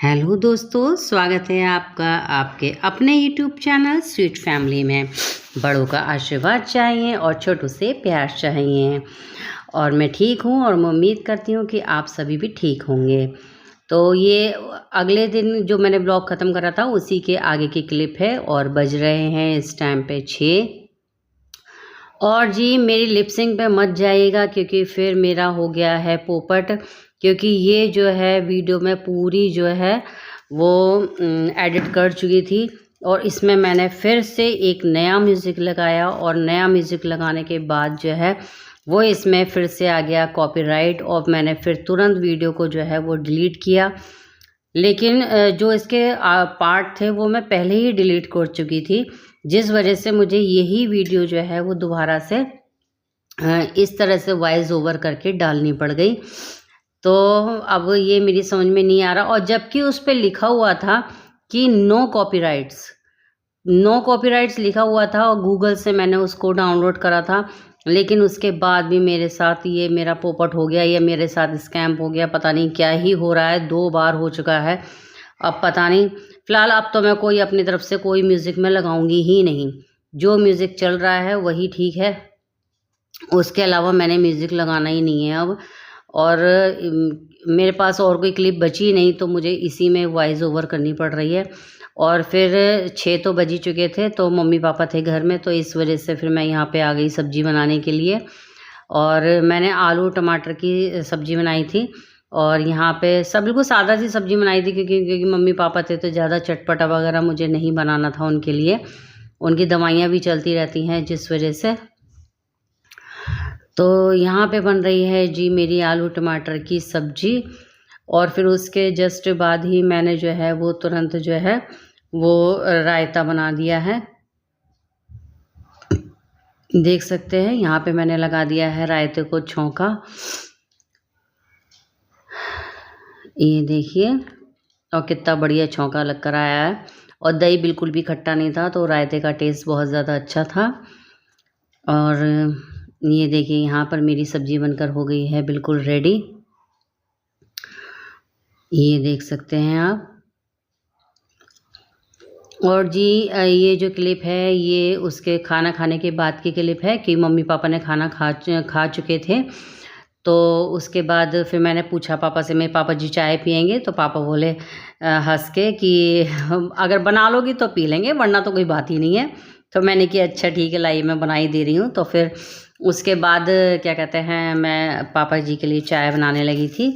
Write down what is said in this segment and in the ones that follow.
Hello दोस्तों, स्वागत है आपका आपके अपने यूट्यूब चैनल स्वीट फैमिली में। बड़ों का आशीर्वाद चाहिए और छोटों से प्यार चाहिए। और मैं ठीक हूँ और मैं उम्मीद करती हूँ कि आप सभी भी ठीक होंगे। तो ये अगले दिन जो मैंने ब्लॉग ख़त्म करा था उसी के आगे की क्लिप है और बज रहे हैं इस टाइम पे 6। और जी मेरी लिपसिंग पे मत जाइएगा क्योंकि फिर मेरा हो गया है पोपट, क्योंकि ये जो है वीडियो में पूरी जो है वो एडिट कर चुकी थी और इसमें मैंने फिर से एक नया म्यूज़िक लगाया और नया म्यूज़िक लगाने के बाद जो है वो इसमें फिर से आ गया कॉपीराइट और मैंने फिर तुरंत वीडियो को जो है वो डिलीट किया। लेकिन जो इसके पार्ट थे वो मैं पहले ही डिलीट कर चुकी थी, जिस वजह से मुझे यही वीडियो जो है वो दोबारा से इस तरह से वॉइस ओवर करके डालनी पड़ गई। तो अब ये मेरी समझ में नहीं आ रहा, और जबकि उस पे लिखा हुआ था कि नो कॉपीराइट्स लिखा हुआ था और गूगल से मैंने उसको डाउनलोड करा था, लेकिन उसके बाद भी मेरे साथ ये मेरा पोपट हो गया, या मेरे साथ स्कैम हो गया। पता नहीं क्या ही हो रहा है, 2 बार हो चुका है। अब पता नहीं, फ़िलहाल अब तो मैं कोई अपनी तरफ से कोई म्यूज़िक में लगाऊंगी ही नहीं। जो म्यूज़िक चल रहा है वही ठीक है, उसके अलावा मैंने म्यूज़िक लगाना ही नहीं है अब। और मेरे पास और कोई क्लिप बची नहीं, तो मुझे इसी में वॉइस ओवर करनी पड़ रही है। और फिर 6 तो बज ही चुके थे, तो मम्मी पापा थे घर में, तो इस वजह से फिर मैं यहाँ पे आ गई सब्ज़ी बनाने के लिए। और मैंने आलू टमाटर की सब्ज़ी बनाई थी और यहाँ पे सब बिल्कुल सादा सी सब्ज़ी बनाई थी, क्योंकि मम्मी पापा थे तो ज़्यादा चटपटा वगैरह मुझे नहीं बनाना था उनके लिए। उनकी दवाइयाँ भी चलती रहती हैं जिस वजह से। तो यहाँ पे बन रही है जी मेरी आलू टमाटर की सब्ज़ी। और फिर उसके जस्ट बाद ही मैंने जो है वो तुरंत जो है वो रायता बना दिया है। देख सकते हैं यहाँ पे मैंने लगा दिया है रायते को छौंका, ये देखिए, और कितना बढ़िया छौंका लग कर आया है। और दही बिल्कुल भी खट्टा नहीं था, तो रायते का टेस्ट बहुत ज़्यादा अच्छा था। और ये देखिए यहाँ पर मेरी सब्ज़ी बनकर हो गई है बिल्कुल रेडी, ये देख सकते हैं आप। और जी ये जो क्लिप है ये उसके खाना खाने के बाद की क्लिप है कि मम्मी पापा ने खाना खा चुके थे। तो उसके बाद फिर मैंने पूछा पापा से, मेरे पापा जी चाय पियेंगे? तो पापा बोले हंस के कि अगर बना लोगी तो पी लेंगे, वरना तो कोई बात ही नहीं है। तो मैंने कि अच्छा ठीक है, लाई मैं बना ही दे रही हूँ। तो फिर उसके बाद क्या कहते हैं, मैं पापा जी के लिए चाय बनाने लगी थी,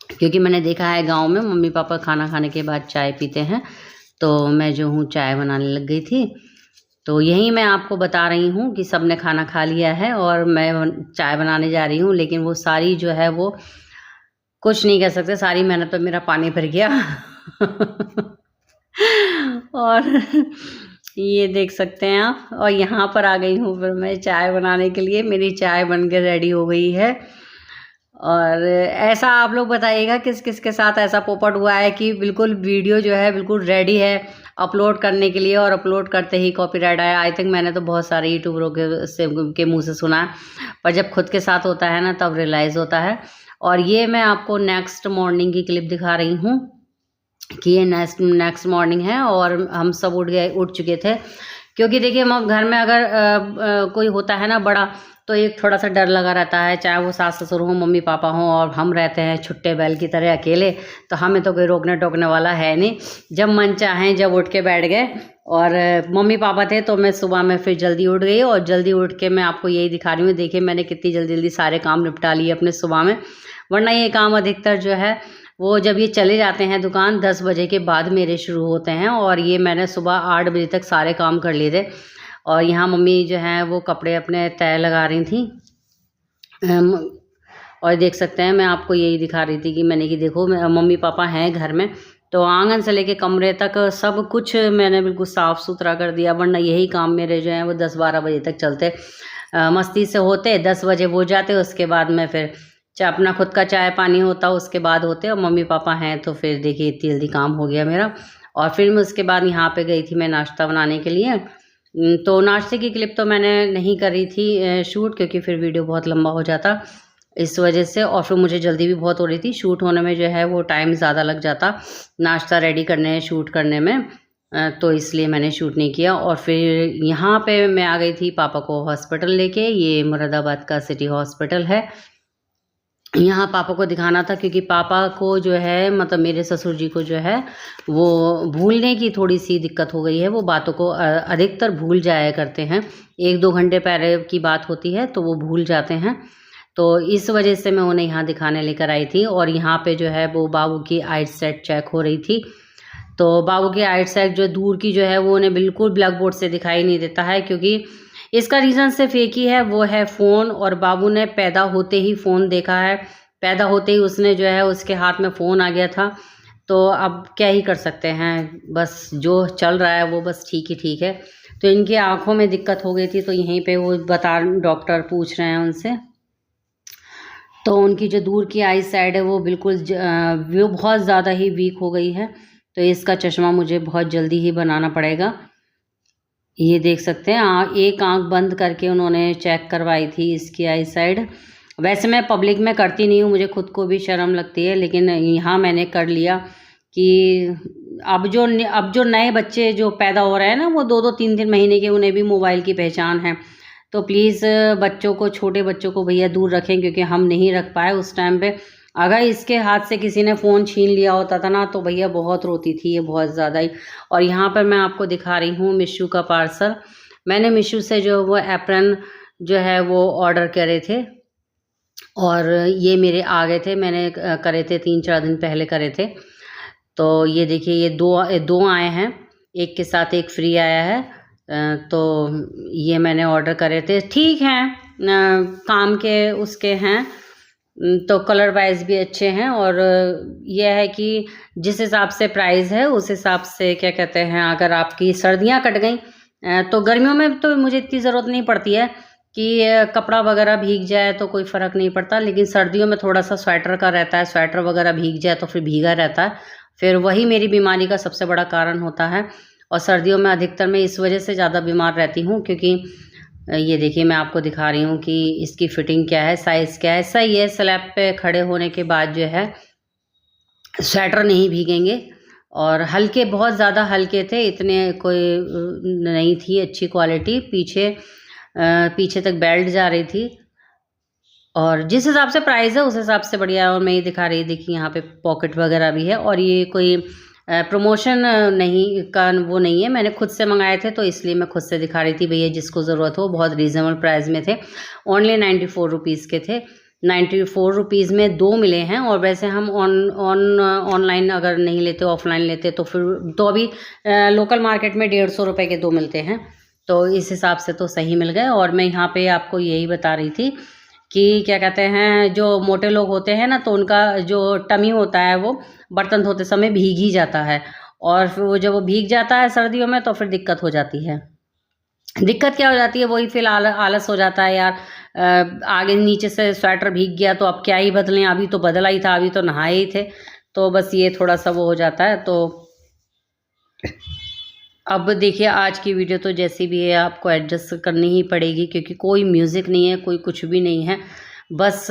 क्योंकि मैंने देखा है गांव में मम्मी पापा खाना खाने के बाद चाय पीते हैं। तो मैं जो हूँ चाय बनाने लग गई थी। तो यही मैं आपको बता रही हूँ कि सब ने खाना खा लिया है और मैं चाय बनाने जा रही हूँ, लेकिन वो सारी जो है वो कुछ नहीं कह सकते, सारी मेहनत पर मेरा पानी भर गया। और ये देख सकते हैं आप। और यहाँ पर आ गई हूँ फिर मैं चाय बनाने के लिए, मेरी चाय बन के रेडी हो गई है। और ऐसा आप लोग बताइएगा किस किस के साथ ऐसा पोपट हुआ है कि बिल्कुल वीडियो जो है बिल्कुल रेडी है अपलोड करने के लिए, और अपलोड करते ही कॉपीराइट आया। आई थिंक मैंने तो बहुत सारे यूट्यूबरों के मुंह से सुना है, पर जब खुद के साथ होता है ना तब रियलाइज़ होता है। और ये मैं आपको नेक्स्ट मॉर्निंग की क्लिप दिखा रही हूँ कि ये नेक्स्ट मॉर्निंग है और हम सब उठ चुके थे। क्योंकि देखिए हम घर में अगर कोई होता है ना बड़ा, तो एक थोड़ा सा डर लगा रहता है, चाहे वो सास ससुर हों मम्मी पापा हों, और हम रहते हैं छुट्टे बैल की तरह अकेले, तो हमें तो कोई रोकने टोकने वाला है नहीं। जब मन चाहें जब उठ के बैठ गए। और मम्मी पापा थे तो मैं सुबह में फिर जल्दी उठ गई, और जल्दी उठ के मैं आपको यही दिखा रही हूँ। देखिए मैंने कितनी जल्दी जल्दी सारे काम निपटा लिए अपने सुबह में, वरना ये काम अधिकतर जो है वो जब ये चले जाते हैं दुकान 10 बजे के बाद मेरे शुरू होते हैं, और ये मैंने सुबह 8 बजे तक सारे काम कर लिए थे। और यहाँ मम्मी जो है वो कपड़े अपने तय लगा रही थी। और देख सकते हैं मैं आपको यही दिखा रही थी कि मैंने कि देखो मम्मी पापा हैं घर में, तो आंगन से लेके कमरे तक सब कुछ मैंने बिल्कुल साफ़ सुथरा कर दिया, वरना यही काम मेरे जो हैं वो 10-12 बजे तक चलते। मस्ती से होते 10 बजे वो जाते, उसके बाद में फिर अपना खुद का चाय पानी होता, उसके बाद होते। और मम्मी पापा हैं तो फिर देखिए इतनी जल्दी काम हो गया मेरा। और फिर मैं उसके बाद यहाँ पे गई थी मैं नाश्ता बनाने के लिए। तो नाश्ते की क्लिप तो मैंने नहीं करी थी शूट, क्योंकि फिर वीडियो बहुत लंबा हो जाता। इस वजह से। और फिर मुझे जल्दी भी बहुत हो रही थी, शूट होने में जो है वो टाइम ज़्यादा लग जाता, नाश्ता रेडी करने शूट करने में, तो इसलिए मैंने शूट नहीं किया। और फिर यहाँ पे मैं आ गई थी पापा को हॉस्पिटल लेके। ये मुरादाबाद का सिटी हॉस्पिटल है, यहाँ पापा को दिखाना था, क्योंकि पापा को जो है मतलब मेरे ससुर जी को जो है वो भूलने की थोड़ी सी दिक्कत हो गई है। वो बातों को अधिकतर भूल जाया करते हैं, 1-2 घंटे पहले की बात होती है तो वो भूल जाते हैं। तो इस वजह से मैं उन्हें यहाँ दिखाने लेकर आई थी। और यहाँ पे जो है वो बाबू की आईसाइट चेक हो रही थी। तो बाबू की आईसाइट जो दूर की जो है वो उन्हें बिल्कुल ब्लैक बोर्ड से दिखाई नहीं देता है, क्योंकि इसका रीज़न सिर्फ एक ही है, वो है फ़ोन। और बाबू ने पैदा होते ही फ़ोन देखा है, पैदा होते ही उसने जो है उसके हाथ में फ़ोन आ गया था। तो अब क्या ही कर सकते हैं, बस जो चल रहा है वो बस ठीक ही ठीक है। तो इनकी आँखों में दिक्कत हो गई थी, तो यहीं पे वो डॉक्टर पूछ रहे हैं उनसे। तो उनकी जो दूर की आई साइड है वो बिल्कुल वो बहुत ज़्यादा ही वीक हो गई है, तो इसका चश्मा मुझे बहुत जल्दी ही बनाना पड़ेगा। ये देख सकते हैं, एक आंख बंद करके उन्होंने चेक करवाई थी इसकी आई साइड। वैसे मैं पब्लिक में करती नहीं हूँ, मुझे खुद को भी शर्म लगती है, लेकिन यहाँ मैंने कर लिया कि अब जो नए बच्चे जो पैदा हो रहे हैं ना, वो 2-2 3-3 महीने के, उन्हें भी मोबाइल की पहचान है। तो प्लीज़ बच्चों को, छोटे बच्चों को भैया दूर रखें, क्योंकि हम नहीं रख पाए उस टाइम पे। अगर इसके हाथ से किसी ने फ़ोन छीन लिया होता था ना, तो भैया बहुत रोती थी ये, बहुत ज़्यादा ही। और यहाँ पर मैं आपको दिखा रही हूँ मिशू का पार्सल। मैंने मिशू से जो वो एप्रन जो है वो ऑर्डर करे थे, और ये मेरे आ गए थे। मैंने करे थे 3-4 दिन पहले करे थे। तो ये देखिए, ये दो आए हैं, एक के साथ एक फ्री आया है। तो ये मैंने ऑर्डर करे थे, ठीक हैं, काम के उसके हैं, तो कलर वाइज भी अच्छे हैं। और यह है कि जिस हिसाब से प्राइस है उस हिसाब से क्या कहते हैं, अगर आपकी सर्दियां कट गई तो गर्मियों में तो मुझे इतनी ज़रूरत नहीं पड़ती है कि कपड़ा वगैरह भीग जाए तो कोई फ़र्क नहीं पड़ता, लेकिन सर्दियों में थोड़ा सा स्वेटर का रहता है, स्वेटर वगैरह भीग जाए तो फिर भीगा रहता है, फिर वही मेरी बीमारी का सबसे बड़ा कारण होता है। और सर्दियों में अधिकतर मैं इस वजह से ज़्यादा बीमार रहती हूँ, क्योंकि ये देखिए मैं आपको दिखा रही हूँ कि इसकी फिटिंग क्या है, साइज़ क्या है। सही है, स्लैब पे खड़े होने के बाद जो है स्वेटर नहीं भीगेंगे। और हल्के, बहुत ज़्यादा हल्के थे, इतने कोई नहीं थी अच्छी क्वालिटी। पीछे तक बेल्ट जा रही थी, और जिस हिसाब से प्राइस है उस हिसाब से बढ़िया है। और मैं ये दिखा रही, देखिए यहाँ पे पॉकेट वगैरह भी है। और ये कोई प्रमोशन नहीं का वो नहीं है, मैंने खुद से मंगाए थे, तो इसलिए मैं खुद से दिखा रही थी। भैया जिसको ज़रूरत हो, बहुत रीज़नेबल प्राइस में थे, ओनली 94 रुपीज़ के थे। 94 रुपीज़ में 2 मिले हैं। और वैसे हम ऑनलाइन अगर नहीं लेते, ऑफलाइन लेते, तो फिर तो अभी लोकल मार्केट में 150 रुपये के 2 मिलते हैं, तो इस हिसाब से तो सही मिल गए। और मैं यहाँ पे आपको यही बता रही थी कि क्या कहते हैं, जो मोटे लोग होते हैं ना, तो उनका जो टमी होता है वो बर्तन धोते समय भीग ही जाता है। और फिर वो जब वो भीग जाता है सर्दियों में, तो फिर दिक्कत हो जाती है। दिक्कत क्या हो जाती है, वही फिर आलस हो जाता है यार, आगे नीचे से स्वेटर भीग गया तो अब क्या ही बदलें, अभी तो बदला ही था, अभी तो नहाए ही थे। तो बस ये थोड़ा सा वो हो जाता है। तो अब देखिए, आज की वीडियो तो जैसी भी है आपको एडजस्ट करनी ही पड़ेगी, क्योंकि कोई म्यूज़िक नहीं है, कोई कुछ भी नहीं है। बस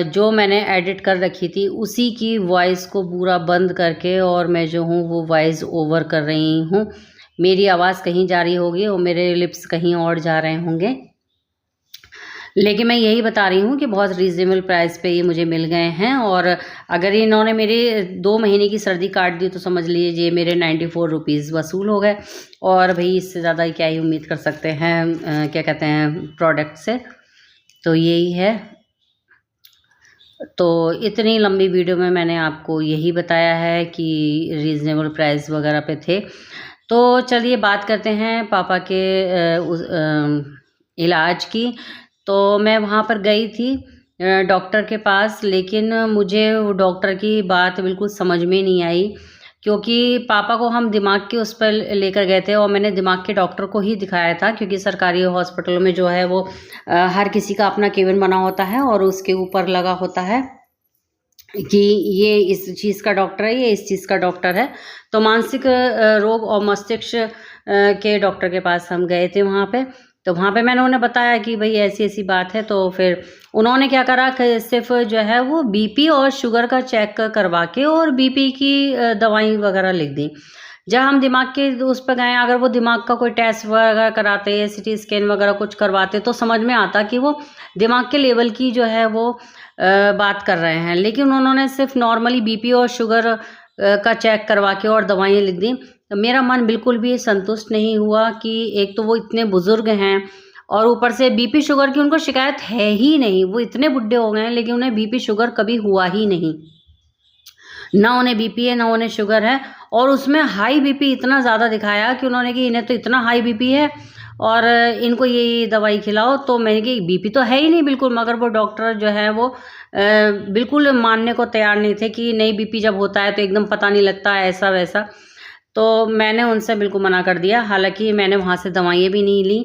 जो मैंने एडिट कर रखी थी उसी की वॉइस को पूरा बंद करके, और मैं जो हूँ वो वॉइस ओवर कर रही हूँ। मेरी आवाज़ कहीं जा रही होगी और मेरे लिप्स कहीं और जा रहे होंगे, लेकिन मैं यही बता रही हूँ कि बहुत रीज़नेबल प्राइस पे ये मुझे मिल गए हैं। और अगर इन्होंने मेरे 2 महीने की सर्दी काट दी, तो समझ लीजिए मेरे 94 रुपीज़ वसूल हो गए। और भाई इससे ज़्यादा क्या ही उम्मीद कर सकते हैं, क्या कहते हैं, प्रोडक्ट से। तो यही है। तो इतनी लंबी वीडियो में मैंने आपको यही बताया है कि रीज़नेबल प्राइस वगैरह पे थे। तो चलिए बात करते हैं पापा के इलाज की। तो मैं वहाँ पर गई थी डॉक्टर के पास, लेकिन मुझे वो डॉक्टर की बात बिल्कुल समझ में नहीं आई, क्योंकि पापा को हम दिमाग के उस पर लेकर गए थे, और मैंने दिमाग के डॉक्टर को ही दिखाया था, क्योंकि सरकारी हॉस्पिटलों में जो है वो हर किसी का अपना केबिन बना होता है, और उसके ऊपर लगा होता है कि ये इस चीज़ का डॉक्टर है, ये इस चीज़ का डॉक्टर है। तो मानसिक रोग और मस्तिष्क के डॉक्टर के पास हम गए थे वहाँ पे। तो वहाँ पे मैंने उन्हें बताया कि भाई ऐसी ऐसी बात है। तो फिर उन्होंने क्या करा कि सिर्फ जो है वो बीपी और शुगर का चेक करवा के और बीपी की दवाई वगैरह लिख दी। जब हम दिमाग के उस पर गए, अगर वो दिमाग का कोई टेस्ट वगैरह कराते, सीटी स्कैन वगैरह कुछ करवाते तो समझ में आता कि वो दिमाग के लेवल की जो है वो बात कर रहे हैं। लेकिन उन्होंने सिर्फ नॉर्मली बीपी और शुगर का चेक करवा के और दवाइयाँ लिख दी। तो मेरा मन बिल्कुल भी संतुष्ट नहीं हुआ कि एक तो वो इतने बुजुर्ग हैं और ऊपर से बीपी शुगर की उनको शिकायत है ही नहीं। वो इतने बुढ़े हो गए हैं लेकिन उन्हें बीपी शुगर कभी हुआ ही नहीं, ना उन्हें बीपी है ना उन्हें शुगर है। और उसमें हाई बीपी इतना ज़्यादा दिखाया कि उन्होंने कि इन्हें तो इतना हाई बीपी है और इनको ये दवाई खिलाओ। तो मैंने कि बीपी तो है ही नहीं बिल्कुल, मगर वो डॉक्टर जो है वो बिल्कुल मानने को तैयार नहीं थे कि नहीं, बीपी जब होता है तो एकदम पता नहीं लगता ऐसा वैसा। तो मैंने उनसे बिल्कुल मना कर दिया। हालांकि मैंने वहाँ से दवाइयाँ भी नहीं ली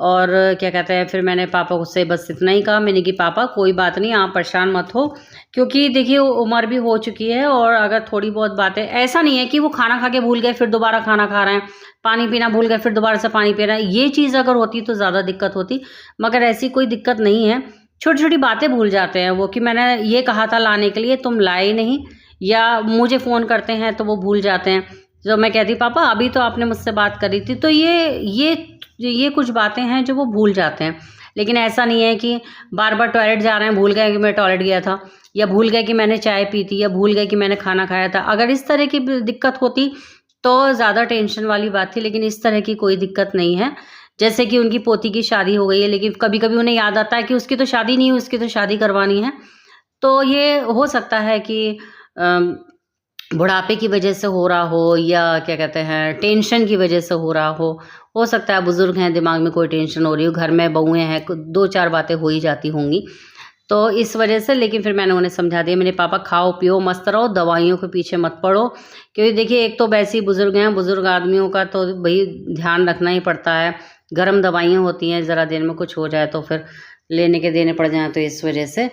और क्या कहते हैं, फिर मैंने पापा से बस इतना ही कहा, मैंने कि पापा कोई बात नहीं, आप परेशान मत हो, क्योंकि देखिए उम्र भी हो चुकी है और अगर थोड़ी बहुत बातें, ऐसा नहीं है कि वो खाना खा के भूल गए फिर दोबारा खाना खा रहे हैं, पानी पीना भूल गए फिर दोबारा से पानी पी रहे हैं, ये चीज़ अगर होती तो ज़्यादा दिक्कत होती, मगर ऐसी कोई दिक्कत नहीं है। छोटी छोटी बातें भूल जाते हैं वो, कि मैंने ये कहा था लाने के लिए, तुम लाए नहीं, या मुझे फ़ोन करते हैं तो वो भूल जाते हैं। तो मैं कहती पापा अभी तो आपने मुझसे बात करी थी। तो ये कुछ बातें हैं जो वो भूल जाते हैं। लेकिन ऐसा नहीं है कि बार बार टॉयलेट जा रहे हैं, भूल गए कि मैं टॉयलेट गया था, या भूल गए कि मैंने चाय पी थी, या भूल गए कि मैंने खाना खाया था। अगर इस तरह की दिक्कत होती तो ज़्यादा टेंशन वाली बात थी, लेकिन इस तरह की कोई दिक्कत नहीं है। जैसे कि उनकी पोती की शादी हो गई है, लेकिन कभी कभी उन्हें याद आता है कि उसकी तो शादी नहीं हुई, उसकी तो शादी करवानी है। तो ये हो सकता है कि बुढ़ापे की वजह से हो रहा हो, या क्या कहते हैं टेंशन की वजह से हो रहा हो सकता है। बुजुर्ग हैं, दिमाग में कोई टेंशन हो रही हो, घर में बहुएं हैं, 2-4 बातें हो ही जाती होंगी, तो इस वजह से। लेकिन फिर मैंने उन्हें समझा दिया, मेरे पापा खाओ पियो मस्त रहो, दवाइयों के पीछे मत पड़ो, क्योंकि देखिए एक तो वैसे ही बुजुर्ग हैं, बुजुर्ग आदमियों का तो भाई ध्यान रखना ही पड़ता है। गर्म दवाइयाँ होती हैं, ज़रा देर में कुछ हो जाए तो फिर लेने के देने पड़ जाए, तो इस वजह से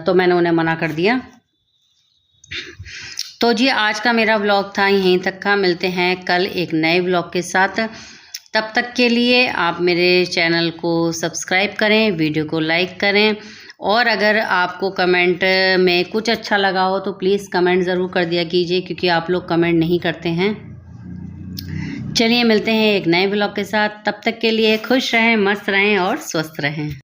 तो मैंने उन्हें मना कर दिया। तो जी आज का मेरा व्लॉग था यहीं तक का। मिलते हैं कल एक नए व्लॉग के साथ। तब तक के लिए आप मेरे चैनल को सब्सक्राइब करें, वीडियो को लाइक करें, और अगर आपको कमेंट में कुछ अच्छा लगा हो तो प्लीज़ कमेंट ज़रूर कर दिया कीजिए, क्योंकि आप लोग कमेंट नहीं करते हैं। चलिए मिलते हैं एक नए व्लॉग के साथ। तब तक के लिए खुश रहें, मस्त रहें और स्वस्थ रहें।